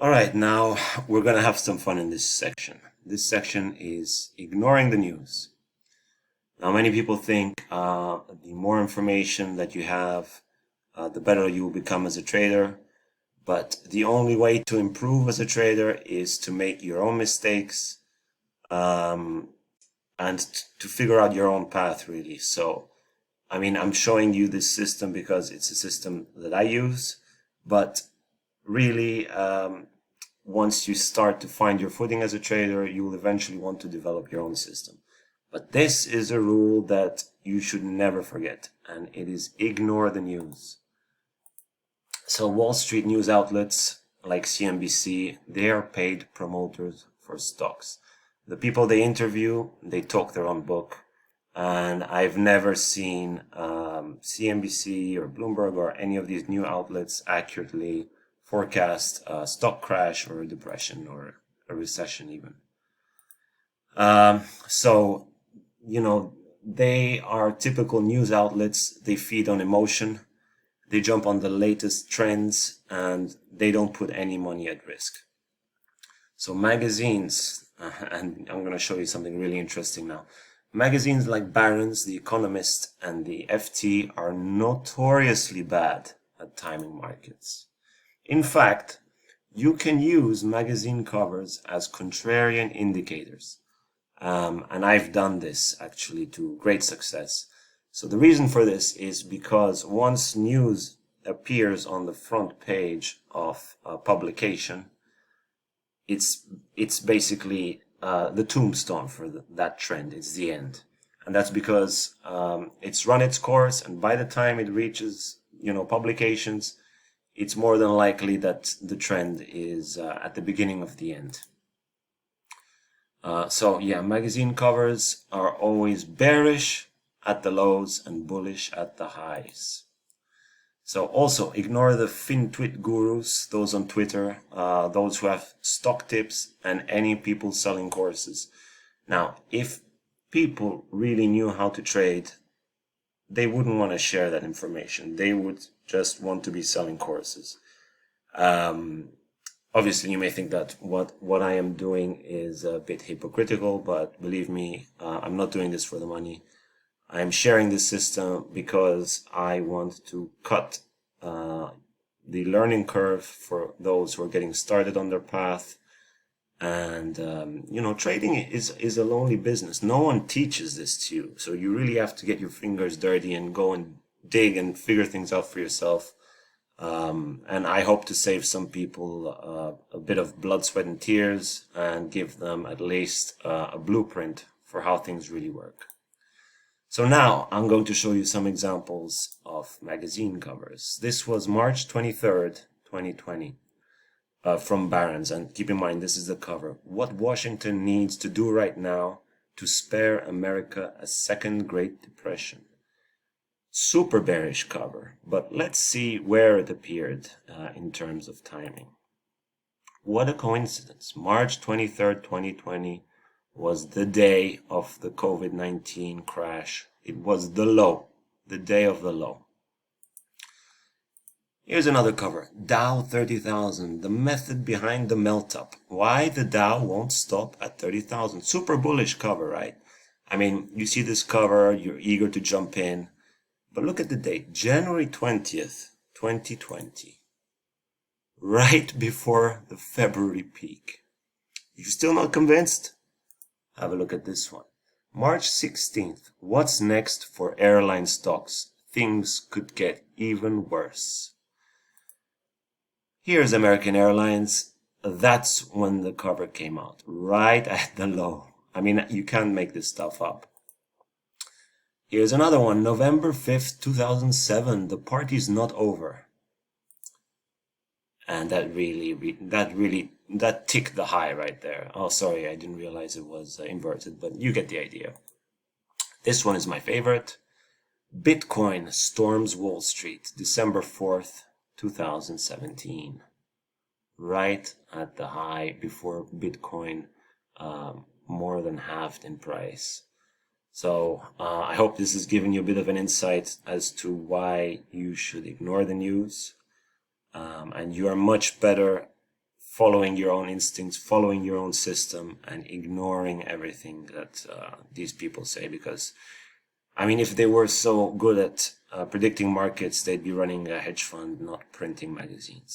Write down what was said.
All right, now we're going to have some fun in this section. This section is ignoring the news. Now, many people think the more information that you have, the better you will become as a trader. But the only way to improve as a trader is to make your own mistakes um, and to figure out your own path, really. So, I mean, I'm showing you this system because it's a system that I use, but really, once you start to find your footing as a trader, you will eventually want to develop your own system. But this is a rule that you should never forget, and it is ignore the news. So Wall Street news outlets like CNBC, they are paid promoters for stocks. The people they interview, they talk their own book. And I've never seen CNBC or Bloomberg or any of these new outlets accurately forecast a stock crash or a depression or a recession even. So, they are typical news outlets. They feed on emotion. They jump on the latest trends and they don't put any money at risk. So magazines, and I'm going to show you something really interesting now. Magazines like Barron's, The Economist, and the FT are notoriously bad at timing markets. In fact, you can use magazine covers as contrarian indicators. And I've done this actually to great success. So the reason for this is because once news appears on the front page of a publication, it's basically the tombstone for that trend. It's the end. And that's because it's run its course, and by the time it reaches, publications, it's more than likely that the trend is at the beginning of the end. So yeah, magazine covers are always bearish at the lows and bullish at the highs. So also ignore the FinTwit gurus, those on Twitter, those who have stock tips and any people selling courses. Now, if people really knew how to trade, they wouldn't want to share that information. They would just want to be selling courses. Obviously, you may think that what I am doing is a bit hypocritical, but believe me, I'm not doing this for the money. I'm sharing this system because I want to cut the learning curve for those who are getting started on their path. And, trading is a lonely business. No one teaches this to you. So you really have to get your fingers dirty and go and dig and figure things out for yourself. And I hope to save some people a bit of blood, sweat, and tears and give them at least a blueprint for how things really work. So now I'm going to show you some examples of magazine covers. This was March 23rd, 2020, from Barron's. And keep in mind, this is the cover. What Washington needs to do right now to spare America a second Great Depression. Super bearish cover, but let's see where it appeared in terms of timing. What a coincidence. March 23rd, 2020 was the day of the COVID-19 crash. It was the low, the day of the low. Here's another cover. Dow 30,000, the method behind the melt-up. Why the Dow won't stop at 30,000. Super bullish cover, right? I mean, you see this cover, you're eager to jump in. But look at the date, January 20th, 2020. Right before the February peak. You still not convinced? Have a look at this one. March 16th. What's next for airline stocks? Things could get even worse. Here's American Airlines. That's when the cover came out. Right at the low. I mean, you can't make this stuff up. Here's another one. November 5th, 2007. The party's not over. And that ticked the high right there. Oh, sorry, I didn't realize it was inverted, but you get the idea. This one is my favorite. Bitcoin storms Wall Street, December 4th, 2017. Right at the high before Bitcoin more than halved in price. So I hope this has given you a bit of an insight as to why you should ignore the news. And you are much better following your own instincts, following your own system, and ignoring everything that these people say. Because, I mean, if they were so good at predicting markets, they'd be running a hedge fund, not printing magazines.